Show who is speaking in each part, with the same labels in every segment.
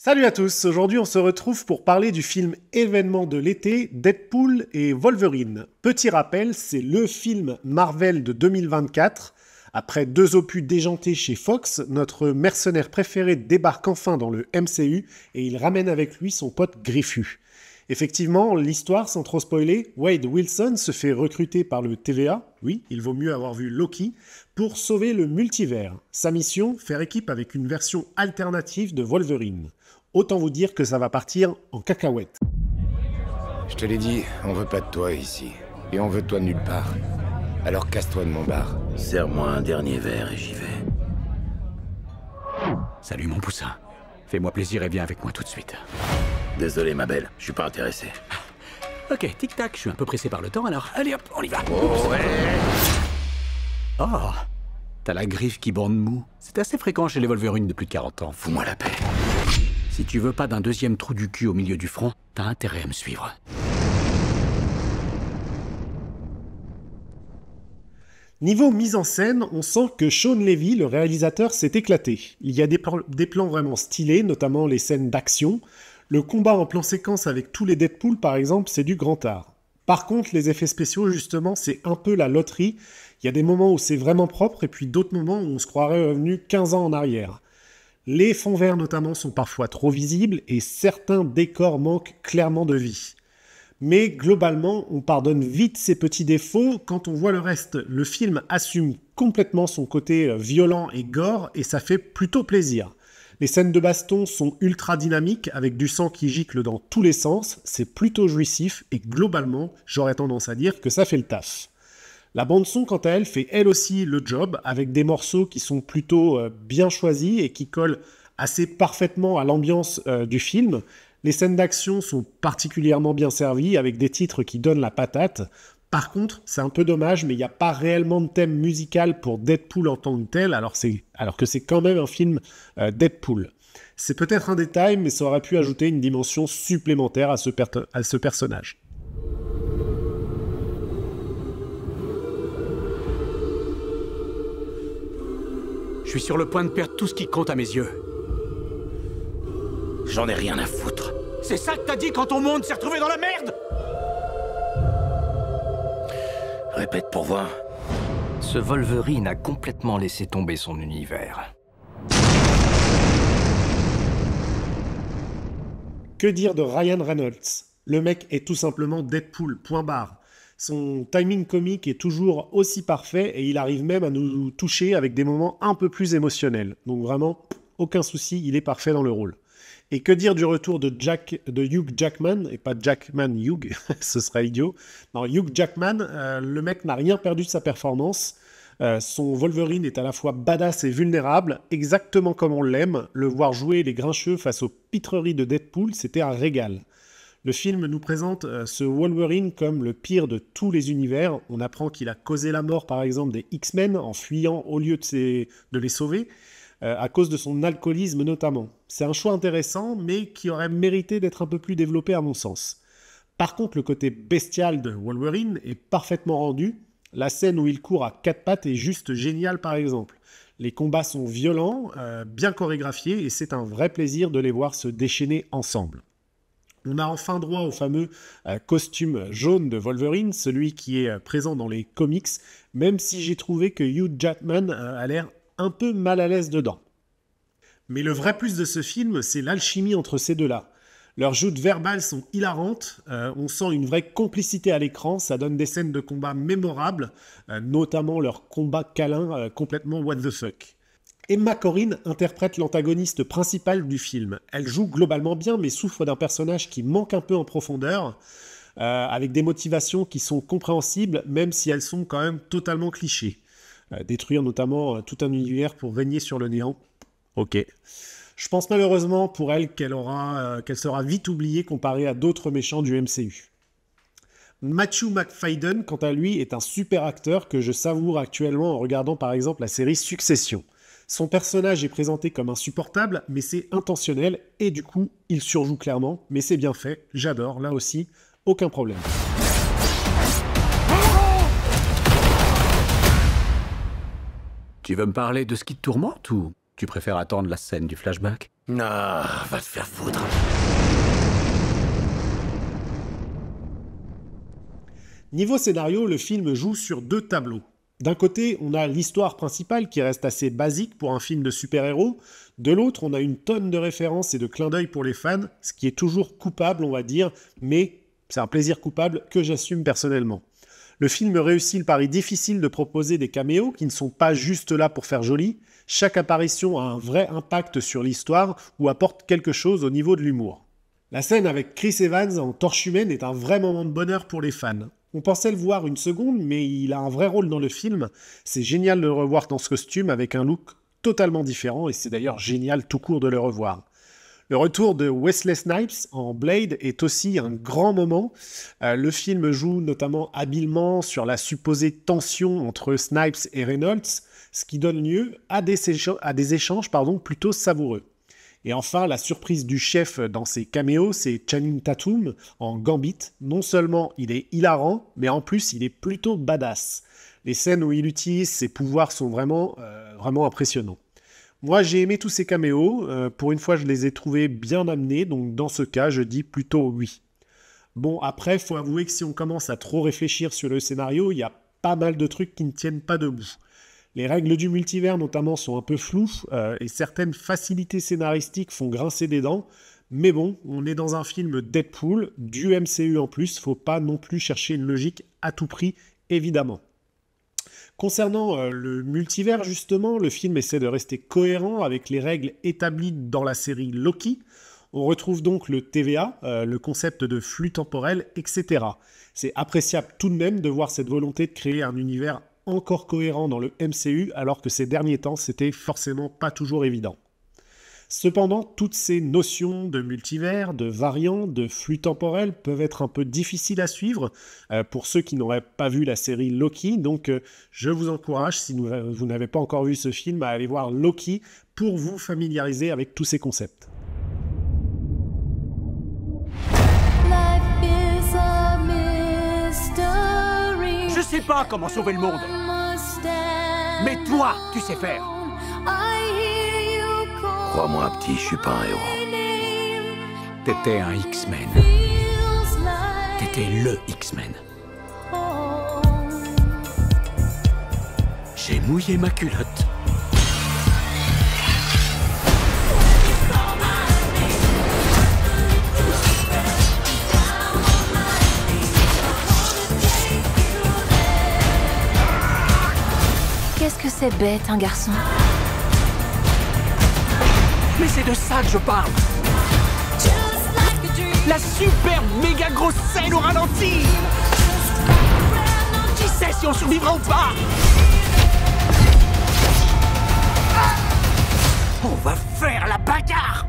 Speaker 1: Salut à tous, aujourd'hui on se retrouve pour parler du film événement de l'été, Deadpool et Wolverine. Petit rappel, c'est le film Marvel de 2024. Après 2 opus déjantés chez Fox, notre mercenaire préféré débarque enfin dans le MCU et il ramène avec lui son pote Griffu. Effectivement, l'histoire, sans trop spoiler, Wade Wilson se fait recruter par le TVA, oui, il vaut mieux avoir vu Loki, pour sauver le multivers. Sa mission, faire équipe avec une version alternative de Wolverine. Autant vous dire que ça va partir en cacahuète.
Speaker 2: Je te l'ai dit, on veut pas de toi ici. Et on veut de toi nulle part. Alors casse-toi de mon bar.
Speaker 3: Serre-moi un dernier verre et j'y vais.
Speaker 4: Salut mon poussin. Fais-moi plaisir et viens avec moi tout de suite.
Speaker 3: Désolé ma belle, je suis pas intéressé.
Speaker 4: Ok, tic-tac, je suis un peu pressé par le temps alors. Allez hop, on y va.
Speaker 3: Oh ouais.
Speaker 4: Oh, t'as la griffe qui bande mou. C'est assez fréquent chez les Wolverines de plus de 40 ans.
Speaker 3: Fous-moi la paix.
Speaker 4: Si tu veux pas d'un deuxième trou du cul au milieu du front, t'as intérêt à me suivre.
Speaker 1: Niveau mise en scène, on sent que Shawn Levy, le réalisateur, s'est éclaté. Il y a des plans vraiment stylés, notamment les scènes d'action. Le combat en plan séquence avec tous les Deadpool, par exemple, c'est du grand art. Par contre, les effets spéciaux, justement, c'est un peu la loterie. Il y a des moments où c'est vraiment propre, et puis d'autres moments où on se croirait revenu 15 ans en arrière. Les fonds verts, notamment, sont parfois trop visibles, et certains décors manquent clairement de vie. Mais globalement, on pardonne vite ces petits défauts quand on voit le reste. Le film assume complètement son côté violent et gore, et ça fait plutôt plaisir. Les scènes de baston sont ultra dynamiques, avec du sang qui gicle dans tous les sens, c'est plutôt jouissif, et globalement, j'aurais tendance à dire que ça fait le taf. La bande-son, quant à elle, fait elle aussi le job, avec des morceaux qui sont plutôt bien choisis et qui collent assez parfaitement à l'ambiance du film. Les scènes d'action sont particulièrement bien servies, avec des titres qui donnent la patate. Par contre, c'est un peu dommage, mais il n'y a pas réellement de thème musical pour Deadpool en tant que tel, alors que c'est quand même un film Deadpool. C'est peut-être un détail, mais ça aurait pu ajouter une dimension supplémentaire à ce personnage.
Speaker 4: Je suis sur le point de perdre tout ce qui compte à mes yeux.
Speaker 3: J'en ai rien à foutre.
Speaker 4: C'est ça que t'as dit quand ton monde s'est retrouvé dans la merde?
Speaker 3: Répète pour voir.
Speaker 5: Ce Wolverine a complètement laissé tomber son univers.
Speaker 1: Que dire de Ryan Reynolds? Le mec est tout simplement Deadpool, point barre. Son timing comique est toujours aussi parfait et il arrive même à nous toucher avec des moments un peu plus émotionnels. Donc vraiment, aucun souci, il est parfait dans le rôle. Et que dire du retour de Hugh Jackman, et pas Jackman Hugh, ce serait idiot. Non, Hugh Jackman, le mec n'a rien perdu de sa performance. Son Wolverine est à la fois badass et vulnérable, exactement comme on l'aime. Le voir jouer les grincheux face aux pitreries de Deadpool, c'était un régal. Le film nous présente ce Wolverine comme le pire de tous les univers. On apprend qu'il a causé la mort, par exemple, des X-Men en fuyant au lieu de les sauver, à cause de son alcoolisme notamment. C'est un choix intéressant, mais qui aurait mérité d'être un peu plus développé à mon sens. Par contre, le côté bestial de Wolverine est parfaitement rendu. La scène où il court à 4 pattes est juste géniale, par exemple. Les combats sont violents, bien chorégraphiés, et c'est un vrai plaisir de les voir se déchaîner ensemble. On a enfin droit au fameux costume jaune de Wolverine, celui qui est présent dans les comics, même si j'ai trouvé que Hugh Jackman a l'air un peu mal à l'aise dedans. Mais le vrai plus de ce film, c'est l'alchimie entre ces deux-là. Leurs joutes verbales sont hilarantes, on sent une vraie complicité à l'écran, ça donne des scènes de combat mémorables, notamment leur combat câlin complètement what the fuck. Emma Corrin interprète l'antagoniste principale du film. Elle joue globalement bien, mais souffre d'un personnage qui manque un peu en profondeur, avec des motivations qui sont compréhensibles, même si elles sont quand même totalement clichés. Détruire notamment tout un univers pour régner sur le néant. Ok. Je pense malheureusement pour elle qu'elle sera vite oubliée comparée à d'autres méchants du MCU. Matthew McFadden, quant à lui, est un super acteur que je savoure actuellement en regardant par exemple la série Succession. Son personnage est présenté comme insupportable, mais c'est intentionnel, et du coup, il surjoue clairement, mais c'est bien fait, j'adore, là aussi, aucun problème.
Speaker 4: Tu veux me parler de ce qui te tourmente ou Tu préfères attendre la scène du flashback?
Speaker 3: Ah, va te faire foutre.
Speaker 1: Niveau scénario, le film joue sur deux tableaux. D'un côté, on a l'histoire principale qui reste assez basique pour un film de super-héros. De l'autre, on a une tonne de références et de clins d'œil pour les fans, ce qui est toujours coupable, on va dire, mais c'est un plaisir coupable que j'assume personnellement. Le film réussit le pari difficile de proposer des caméos qui ne sont pas juste là pour faire joli. Chaque apparition a un vrai impact sur l'histoire ou apporte quelque chose au niveau de l'humour. La scène avec Chris Evans en torche humaine est un vrai moment de bonheur pour les fans. On pensait le voir une seconde, mais il a un vrai rôle dans le film. C'est génial de le revoir dans ce costume avec un look totalement différent, et c'est d'ailleurs génial tout court de le revoir. Le retour de Wesley Snipes en Blade est aussi un grand moment. Le film joue notamment habilement sur la supposée tension entre Snipes et Reynolds, ce qui donne lieu à des échanges plutôt savoureux. Et enfin, la surprise du chef dans ses caméos, c'est Channing Tatum en Gambit. Non seulement il est hilarant, mais en plus il est plutôt badass. Les scènes où il utilise ses pouvoirs sont vraiment impressionnants. Moi, j'ai aimé tous ces caméos. Pour une fois, je les ai trouvés bien amenés. Donc, dans ce cas, je dis plutôt oui. Bon, après, faut avouer que si on commence à trop réfléchir sur le scénario, il y a pas mal de trucs qui ne tiennent pas debout. Les règles du multivers, notamment, sont un peu floues. Et certaines facilités scénaristiques font grincer des dents. Mais bon, on est dans un film Deadpool, du MCU en plus. Faut pas non plus chercher une logique à tout prix, évidemment. Concernant le multivers, justement, le film essaie de rester cohérent avec les règles établies dans la série Loki. On retrouve donc le TVA, le concept de flux temporel, etc. C'est appréciable tout de même de voir cette volonté de créer un univers encore cohérent dans le MCU, alors que ces derniers temps, c'était forcément pas toujours évident. Cependant, toutes ces notions de multivers, de variants, de flux temporels peuvent être un peu difficiles à suivre pour ceux qui n'auraient pas vu la série Loki. Donc, je vous encourage, si vous n'avez pas encore vu ce film, à aller voir Loki pour vous familiariser avec tous ces concepts.
Speaker 4: Je sais pas comment sauver le monde, mais toi, tu sais faire.
Speaker 3: Crois-moi, petit, je suis pas un héros.
Speaker 4: T'étais un X-Men. T'étais le X-Men. J'ai mouillé ma culotte.
Speaker 6: Qu'est-ce que c'est bête, un garçon?
Speaker 4: Mais c'est de ça que je parle. La super méga grosse scène au ralenti. Qui sait si on survivra ou pas? On va faire la bagarre.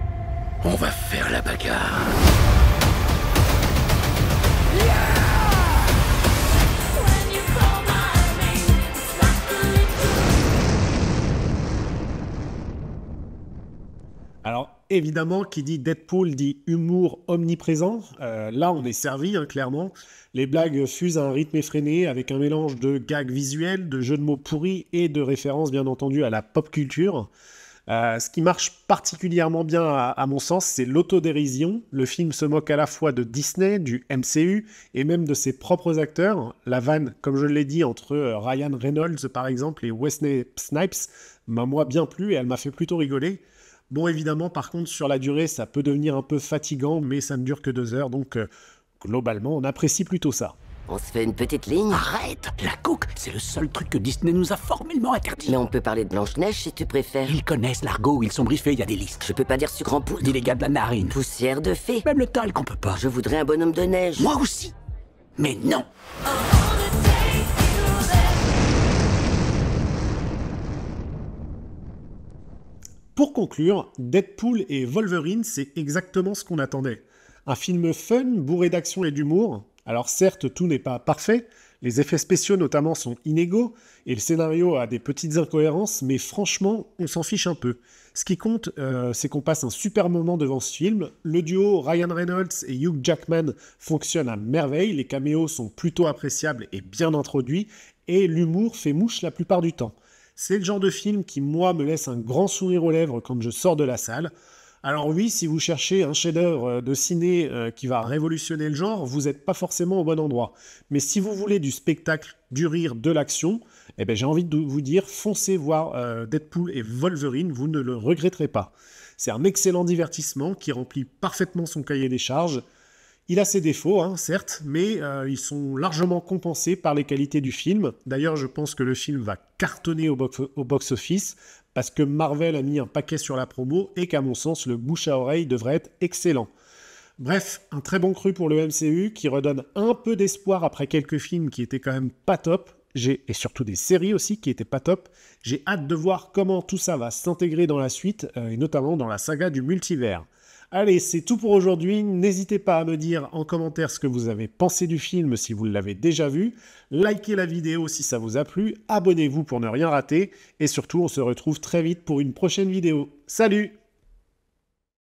Speaker 3: On va faire la bagarre.
Speaker 1: Alors, évidemment, qui dit Deadpool dit humour omniprésent. Là, on est servi, clairement. Les blagues fusent à un rythme effréné, avec un mélange de gags visuels, de jeux de mots pourris et de références, bien entendu, à la pop culture. Ce qui marche particulièrement bien, à mon sens, c'est l'autodérision. Le film se moque à la fois de Disney, du MCU, et même de ses propres acteurs. La vanne, comme je l'ai dit, entre Ryan Reynolds, par exemple, et Wesley Snipes, m'a moi bien plu, et elle m'a fait plutôt rigoler. Bon, évidemment, par contre, sur la durée, ça peut devenir un peu fatigant, mais ça ne dure que 2 heures, donc globalement, on apprécie plutôt ça.
Speaker 7: On se fait une petite ligne?
Speaker 4: Arrête! La coke, c'est le seul truc que Disney nous a formellement interdit.
Speaker 7: Mais on peut parler de Blanche-Neige si tu préfères.
Speaker 4: Ils connaissent l'argot, ils sont briefés, il y a des listes.
Speaker 7: Je peux pas dire sucre en poudre.
Speaker 4: Dis les gars de la narine.
Speaker 7: Poussière de fée.
Speaker 4: Même le talc, on peut pas.
Speaker 7: Je voudrais un bonhomme de neige.
Speaker 4: Moi aussi. Mais non!
Speaker 1: Pour conclure, Deadpool et Wolverine, c'est exactement ce qu'on attendait. Un film fun, bourré d'action et d'humour. Alors certes, tout n'est pas parfait, les effets spéciaux notamment sont inégaux, et le scénario a des petites incohérences, mais franchement, on s'en fiche un peu. Ce qui compte, c'est qu'on passe un super moment devant ce film. Le duo Ryan Reynolds et Hugh Jackman fonctionne à merveille, les caméos sont plutôt appréciables et bien introduits, et l'humour fait mouche la plupart du temps. C'est le genre de film qui, moi, me laisse un grand sourire aux lèvres quand je sors de la salle. Alors oui, si vous cherchez un chef-d'œuvre de ciné qui va révolutionner le genre, vous n'êtes pas forcément au bon endroit. Mais si vous voulez du spectacle, du rire, de l'action, eh ben, j'ai envie de vous dire, foncez voir Deadpool et Wolverine, vous ne le regretterez pas. C'est un excellent divertissement qui remplit parfaitement son cahier des charges. Il a ses défauts, hein, certes, mais ils sont largement compensés par les qualités du film. D'ailleurs, je pense que le film va cartonner au box-office, parce que Marvel a mis un paquet sur la promo, et qu'à mon sens, le bouche à oreille devrait être excellent. Bref, un très bon cru pour le MCU, qui redonne un peu d'espoir après quelques films qui étaient quand même pas top, et surtout des séries aussi qui étaient pas top. J'ai hâte de voir comment tout ça va s'intégrer dans la suite, et notamment dans la saga du multivers. Allez, c'est tout pour aujourd'hui. N'hésitez pas à me dire en commentaire ce que vous avez pensé du film si vous l'avez déjà vu. Likez la vidéo si ça vous a plu. Abonnez-vous pour ne rien rater. Et surtout, on se retrouve très vite pour une prochaine vidéo. Salut!